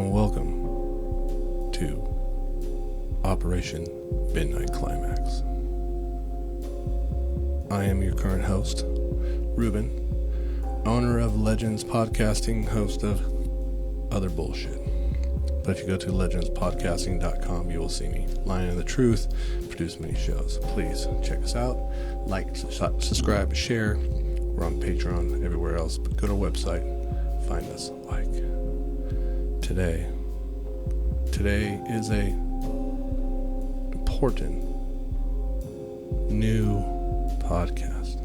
and welcome to Operation Midnight Climax. I am your current host, Ruben, owner of Legends Podcasting, host of other bullshit. But if you go to legendspodcasting.com, you will see me, Lion of the Truth, produce many shows. Please check us out, like, subscribe, share. We're on Patreon, everywhere else, but go to our website, find us, like. Today is a important new podcast.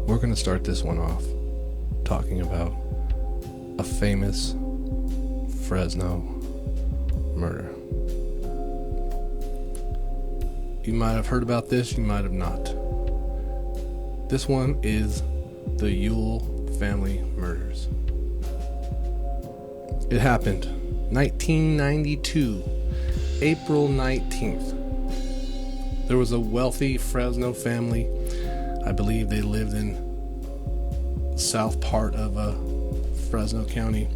We're going to start this one off talking about a famous Fresno murder. You might have heard about this, you might have not. This one is the Ewell family murders. It happened 1992, April 19th. There was a wealthy Fresno family. I believe they lived in the south part of Fresno County.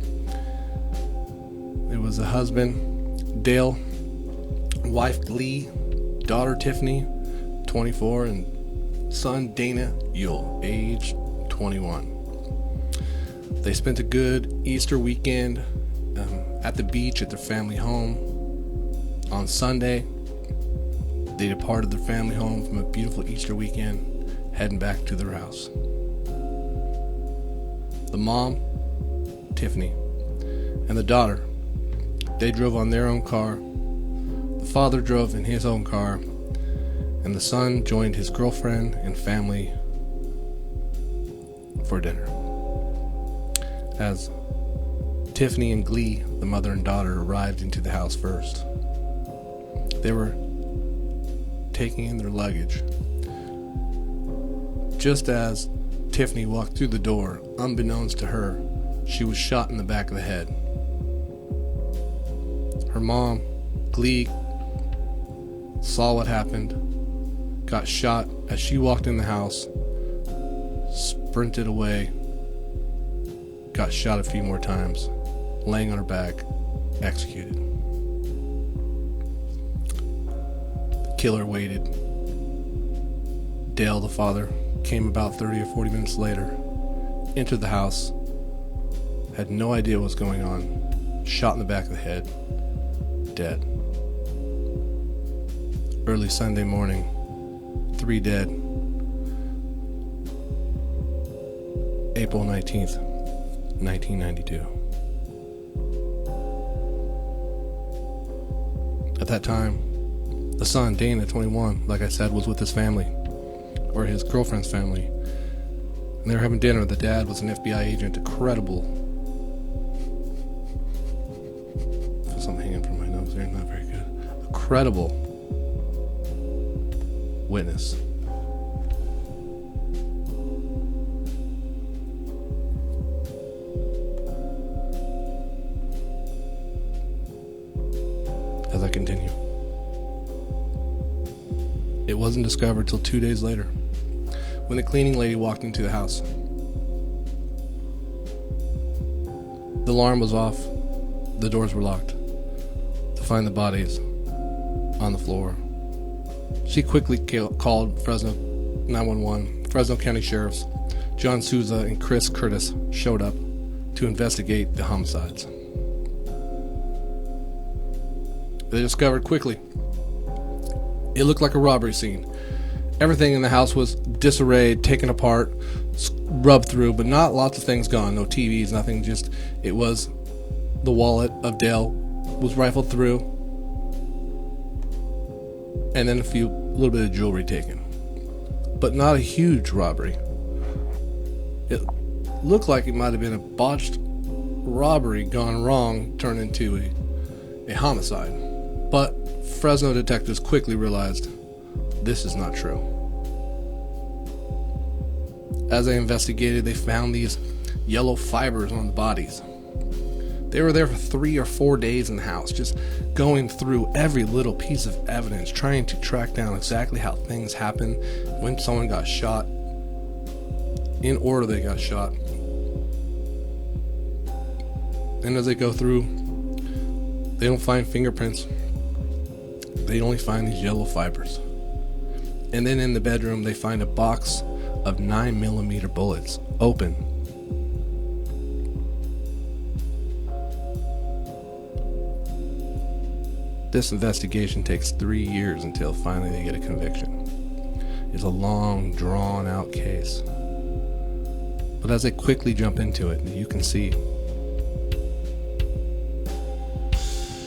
It was a husband, Dale, wife Lee, daughter Tiffany, 24, and son Dana Yule, age 21. They spent a good Easter weekend at the beach at their family home. On Sunday, they departed their family home from a beautiful Easter weekend, heading back to their house. The mom, Tiffany, and the daughter, they drove on their own car. The father drove in his own car, and the son joined his girlfriend and family for dinner. As Tiffany and Glee, the mother and daughter, arrived into the house first. They were taking in their luggage. Just as Tiffany walked through the door, unbeknownst to her, she was shot in the back of the head. Her mom, Glee, saw what happened, got shot as she walked in the house, sprinted away, got shot a few more times, laying on her back, executed. The killer waited. Dale, the father, came about 30 or 40 minutes later, entered the house, had no idea what was going on, shot in the back of the head, dead. Early Sunday morning, 3 dead. April 19th, 1992. At that time, the son, Dana, 21, like I said, was with his family, or his girlfriend's family, and they were having dinner. The dad was an FBI agent, a credible. Feel something hanging from my nose there, not very good. A credible witness. As I continue, it wasn't discovered till 2 days later, when the cleaning lady walked into the house. The alarm was off, the doors were locked, to find the bodies on the floor. She quickly called Fresno 911. Fresno County Sheriffs John Souza and Chris Curtis showed up to investigate the homicides. They discovered quickly it looked like a robbery scene. Everything in the house was disarrayed, taken apart, rubbed through, but not lots of things gone. No TVs, nothing. Just it was the wallet of Dale was rifled through, and then a little bit of jewelry taken, but not a huge robbery. It looked like it might have been a botched robbery gone wrong, turned into a homicide. But Fresno detectives quickly realized this is not true. As they investigated, they found these yellow fibers on the bodies. They were there for 3 or 4 days in the house, just going through every little piece of evidence, trying to track down exactly how things happened, when someone got shot, in order they got shot. And as they go through, they don't find fingerprints. They only find these yellow fibers. And then in the bedroom, they find a box of 9mm bullets, open. This investigation takes 3 years until finally they get a conviction. It's a long, drawn-out case. But as they quickly jump into it, you can see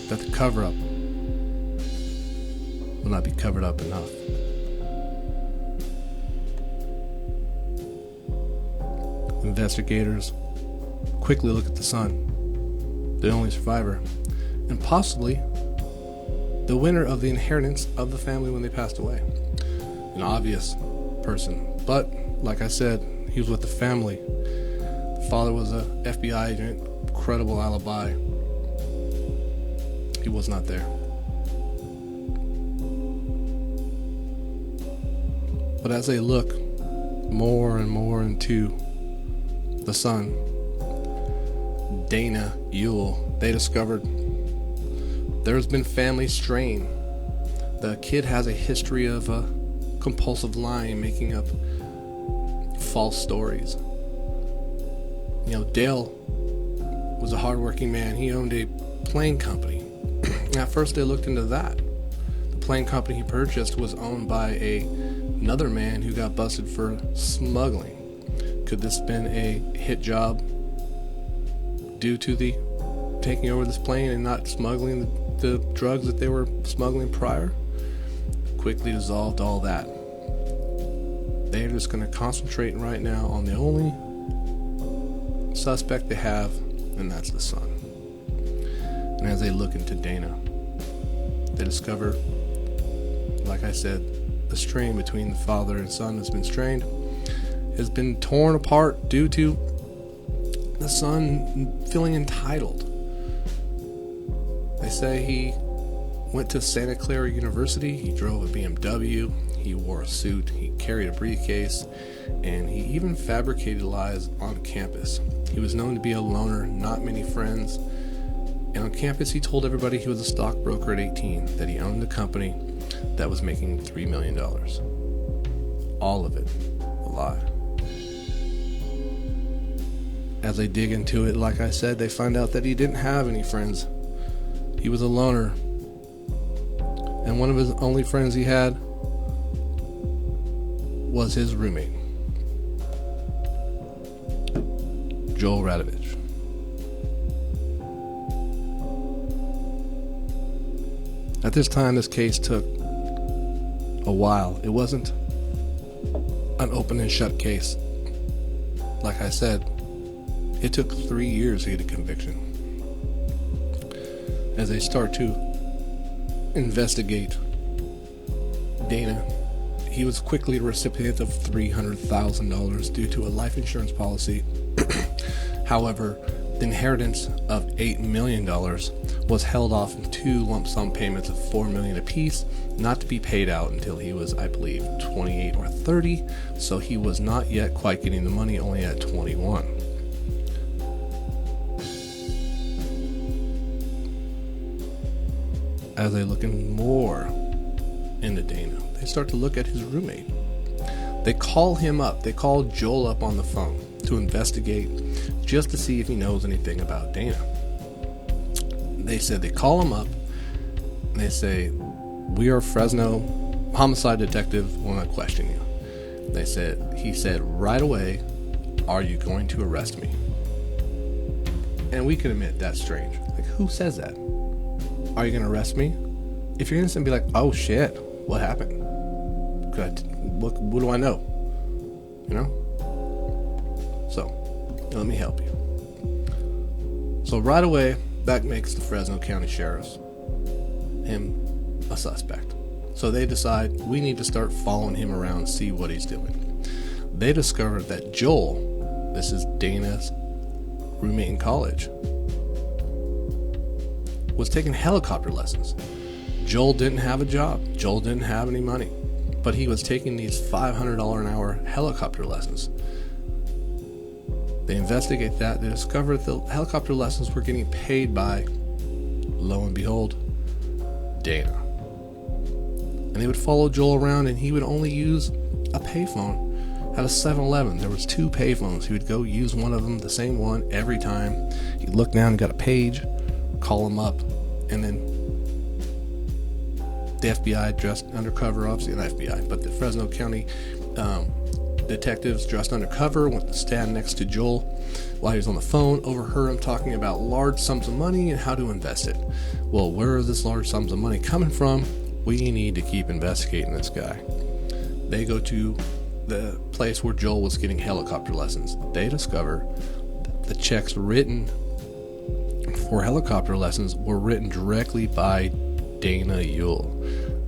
that the cover-up will not be covered up enough. Investigators quickly look at the son, the only survivor, and possibly the winner of the inheritance of the family when they passed away. An obvious person, but like I said, he was with the family. The father was a FBI agent, credible alibi. He was not there. But as they look more and more into the son, Dana Ewell, they discovered there's been family strain. The kid has a history of compulsive lying, making up false stories. You know, Dale was a hardworking man. He owned a plane company. At first they looked into that. The plane company he purchased was owned by another man who got busted for smuggling. Could this have been a hit job due to the taking over this plane and not smuggling the drugs that they were smuggling prior? Quickly dissolved all that. They're just going to concentrate right now on the only suspect they have, and that's the son. And as they look into Dana, they discover, like I said, the strain between the father and son has been strained, has been torn apart due to the son feeling entitled. They say he went to Santa Clara University, he drove a BMW, he wore a suit, he carried a briefcase, and he even fabricated lies on campus. He was known to be a loner, not many friends, and on campus he told everybody he was a stockbroker at 18, that he owned a company that was making $3 million. All of it a lie. As they dig into it, like I said, they find out that he didn't have any friends. He was a loner. And one of his only friends he had was his roommate, Joel Radovich. At this time, this case took a while. It wasn't an open and shut case. Like I said, it took 3 years to get a conviction. As they start to investigate Dana, he was quickly a recipient of $300,000 due to a life insurance policy. However, the inheritance of $8 million was held off in 2 lump sum payments of $4 million apiece, not to be paid out until he was, I believe, 28 or 30, so he was not yet quite getting the money, only at 21. As they look in more into Dana, they start to look at his roommate. They call him up. They call Joel up on the phone to investigate, just to see if he knows anything about Dana. They said they call him up and they say, "We are Fresno homicide detective, want to question you." He said right away, "Are you going to arrest me?" And we can admit that's strange. Like, who says that? Are you going to arrest me? If you're innocent, be like, "Oh shit, what happened? What do I know?" You know? So, let me help you. So right away, that makes the Fresno County Sheriff's him a suspect. So they decide, we need to start following him around and see what he's doing. They discovered that Joel, this is Dana's roommate in college, was taking helicopter lessons. Joel didn't have a job. Joel didn't have any money. But he was taking these $500 an hour helicopter lessons. They investigate that. They discover that the helicopter lessons were getting paid by, lo and behold, Dana. And they would follow Joel around, and he would only use a payphone at a 7-Eleven. There was 2 payphones. He would go use one of them, the same one, every time. He'd look down and got a page, call him up, and then the FBI dressed undercover, obviously not FBI, but the Fresno County detectives dressed undercover went to stand next to Joel while he was on the phone, overheard him talking about large sums of money and how to invest it. Well, where are this large sums of money coming from? We need to keep investigating this guy. They go to the place where Joel was getting helicopter lessons. They discover the checks written for helicopter lessons were written directly by Dana Ewell.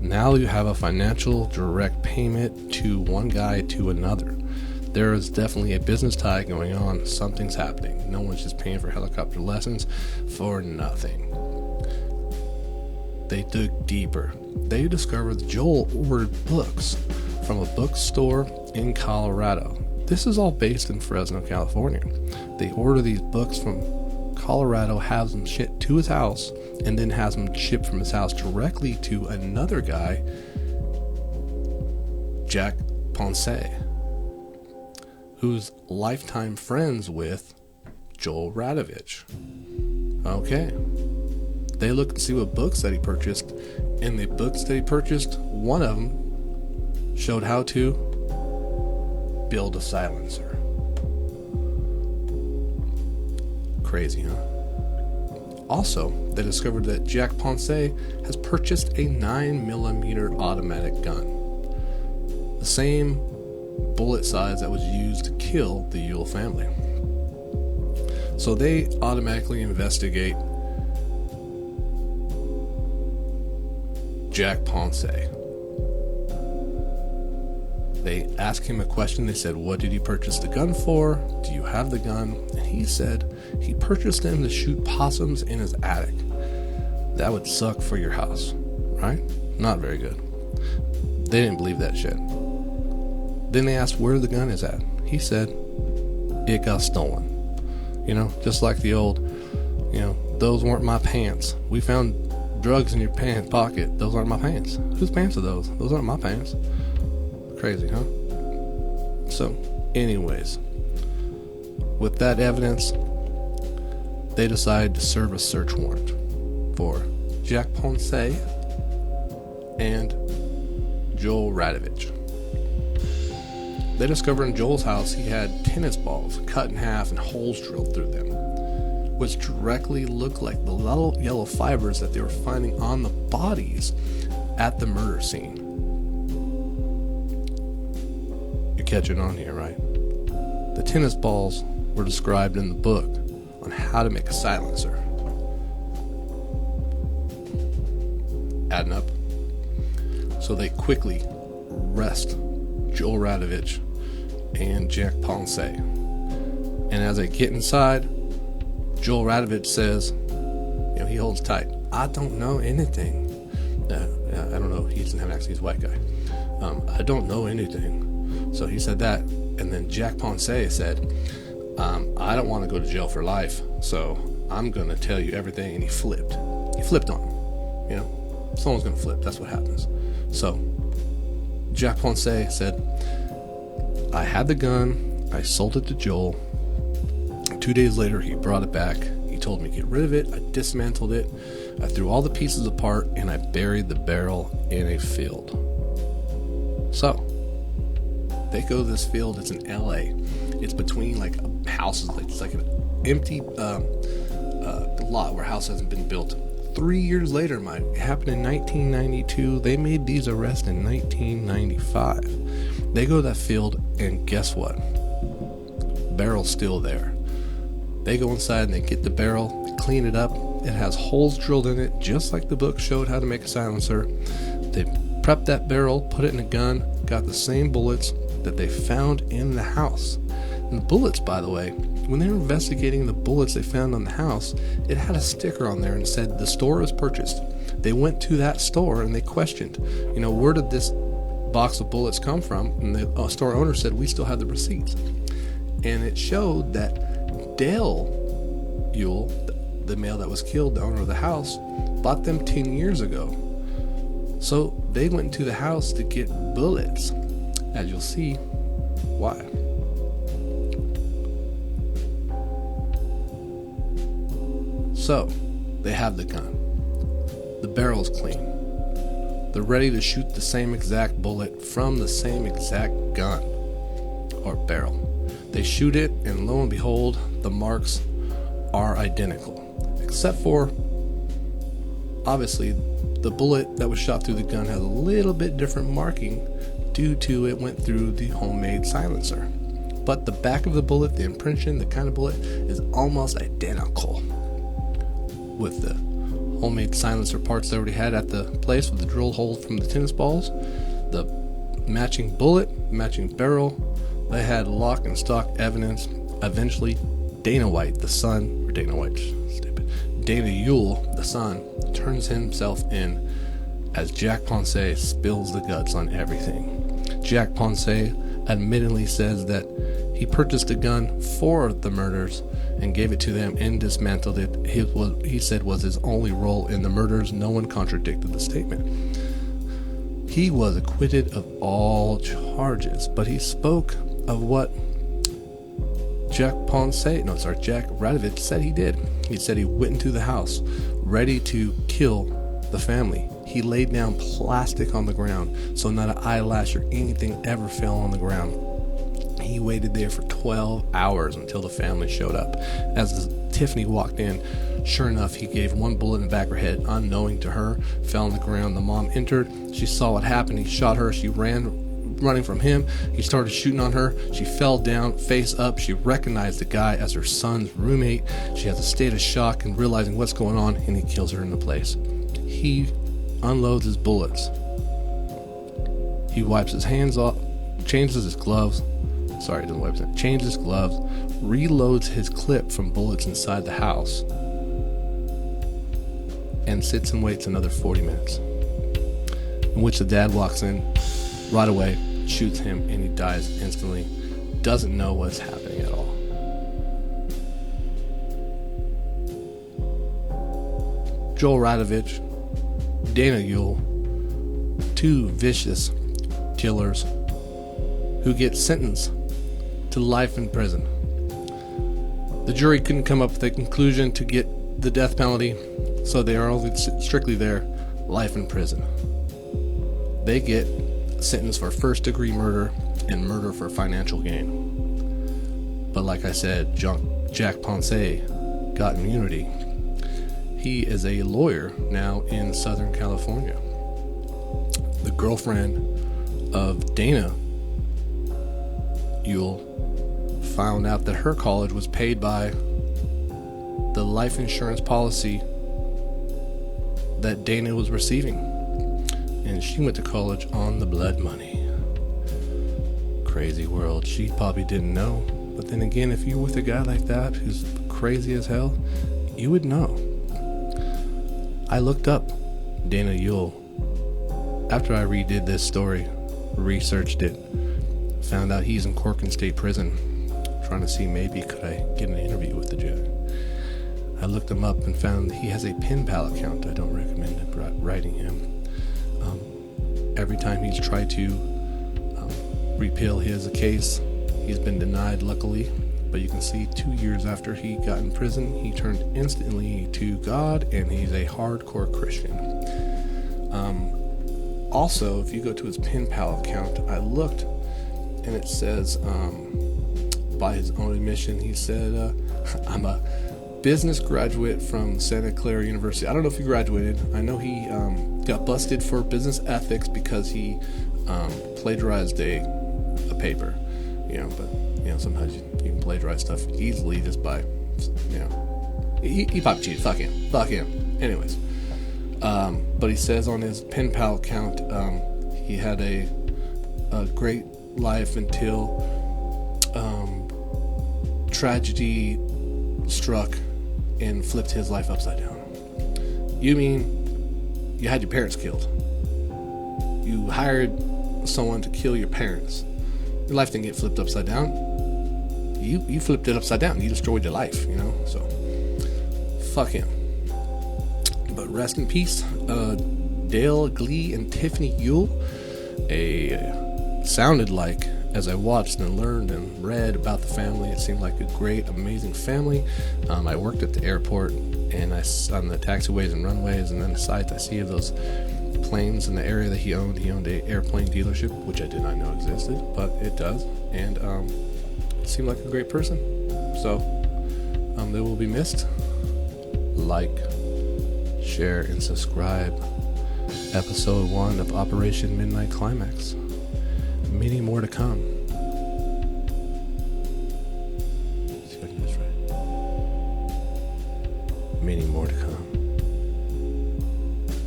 Now you have a financial direct payment to one guy to another. There is definitely a business tie going on. Something's happening. No one's just paying for helicopter lessons for nothing. They dug deeper. They discovered Joel ordered books from a bookstore in Colorado. This is all based in Fresno, California. They order these books from Colorado, has them shipped to his house, and then has them shipped from his house directly to another guy, Jack Ponce, who's lifetime friends with Joel Radovich. Okay. They look and see what books that he purchased, and the books that he purchased, one of them showed how to build a silencer. Crazy, huh? Also, they discovered that Jack Ponce has purchased a 9mm automatic gun, the same bullet size that was used to kill the Yule family. So they automatically investigate Jack Ponce. They asked him a question. They said, what did he purchase the gun for? Do you have the gun? And he said he purchased them to shoot possums in his attic. That would suck for your house, right? Not very good. They didn't believe that shit. Then they asked where the gun is at. He said it got stolen. You know, just like the old, those weren't my pants. We found drugs in your pants pocket. Those aren't my pants. Whose pants are those? Those aren't my pants. Crazy, huh? So, anyways, with that evidence, they decided to serve a search warrant for Jack Ponce and Joel Radovich. They discovered in Joel's house he had tennis balls cut in half and holes drilled through them, which directly looked like the little yellow fibers that they were finding on the bodies at the murder scene. You're catching on here, right? The tennis balls were described in the book on how to make a silencer. Adding up. So they quickly arrest Joel Radovich and Jack Ponce. And as they get inside, Joel Radovich says, he holds tight. I don't know anything. I don't know. He doesn't have an accent. He's a white guy. I don't know anything. So he said that. And then Jack Ponce said, I don't want to go to jail for life, so I'm going to tell you everything. And he flipped. He flipped on him. Someone's going to flip. That's what happens. So Jack Ponce said, I had the gun. I sold it to Joel. 2 days later, he brought it back. He told me to get rid of it. I dismantled it. I threw all the pieces apart, and I buried the barrel in a field. So they go to this field. It's in LA. It's between houses. It's like an empty lot where a house hasn't been built. 3 years later, it happened in 1992. They made these arrests in 1995. They go to that field, and guess what? Barrel's still there. They go inside and they get the barrel, they clean it up. It has holes drilled in it, just like the book showed how to make a silencer. They prepped that barrel, put it in a gun, got the same bullets that they found in the house. And the bullets, by the way, when they were investigating the bullets they found on the house, it had a sticker on there and said the store was purchased. They went to that store and they questioned, where did this box of bullets come from? And the store owner said, we still have the receipts. and it showed that Dale Ewell, the male that was killed, the owner of the house, bought them 10 years ago. So they went into the house to get bullets, as you'll see why. So they have the gun. The barrel's clean. They're ready to shoot the same exact bullet from the same exact gun or barrel. They shoot it, and lo and behold, the marks are identical, except for, obviously, the bullet that was shot through the gun has a little bit different marking due to it went through the homemade silencer. But the back of the bullet, the impression, the kind of bullet, is almost identical with the homemade silencer parts they already had at the place with the drill hole from the tennis balls, the matching bullet, matching barrel. They had lock and stock evidence. Eventually, Dana Ewell, the son, turns himself in as Jack Ponce spills the guts on everything. Jack Ponce admittedly says that he purchased a gun for the murders and gave it to them and dismantled it. He said was his only role in the murders. No one contradicted the statement. He was acquitted of all charges, but he spoke of what Jack Radovich said he did. He said he went into the house ready to kill the family. He laid down plastic on the ground so not an eyelash or anything ever fell on the ground. He waited there for 12 hours until the family showed up. As Tiffany walked in, sure enough, he gave one bullet in the back of her head, unknowing to her, fell on the ground. The mom entered. She saw what happened. He shot her. She ran, running from him. He started shooting on her. She fell down, face up. She recognized the guy as her son's roommate. She has a state of shock and realizing what's going on, and he kills her in the place. He unloads his bullets. He wipes his hands off, changes his gloves. Changes his gloves, reloads his clip from bullets inside the house, and sits and waits another 40 minutes, in which the dad walks in right away, shoots him, and he dies instantly. Doesn't know what's happening at all. Joel Radovich, Dana Ewell, two vicious killers who get sentenced to life in prison. The jury couldn't come up with a conclusion to get the death penalty, so they are only strictly there, life in prison. They get sentenced for first degree murder and murder for financial gain. But like I said, Jack Ponce got immunity. He is a lawyer now in Southern California. The girlfriend of Dana Ewell found out that her college was paid by the life insurance policy that Dana was receiving, and she went to college on the blood money. Crazy world. She probably didn't know, but then again, if you're with a guy like that who's crazy as hell, you would know. I looked up Dana Ewell after I redid this story, researched it, found out he's in Corcoran State Prison, trying to see maybe could I get an interview with the judge. I looked him up and found he has a pen pal account. I don't recommend writing him. Every time he's tried to repeal his case, he's been denied, luckily. But you can see 2 years after he got in prison, he turned instantly to God, and he's a hardcore Christian. Also, if you go to his pen pal account, I looked, and it says, by his own admission, he said, I'm a business graduate from Santa Clara University. I don't know if he graduated. I know he got busted for business ethics because he plagiarized a paper. But sometimes you can plagiarize stuff easily just by, he probably cheated. Fuck him. Anyways, but he says on his pen pal account, he had a great life until tragedy struck and flipped his life upside down. You mean you had your parents killed? You hired someone to kill your parents. Your life didn't get flipped upside down. you flipped it upside down. You destroyed your life, you know. So fuck him. But rest in peace, Dale Glee and Tiffany Yule. Sounded like, as I watched and learned and read about the family, it seemed like a great, amazing family. I worked at the airport, and on the taxiways and runways, and then the sites I see of those planes in the area that he owned. He owned a airplane dealership, which I did not know existed, but it does. And it seemed like a great person. So they will be missed. Like, share, and subscribe. Episode 1 of Operation Midnight Climax. Many more to come. Let's see if I can get this right. Many more to come.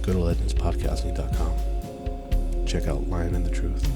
Go to legendspodcasting.com. Check out Lion and the Truth.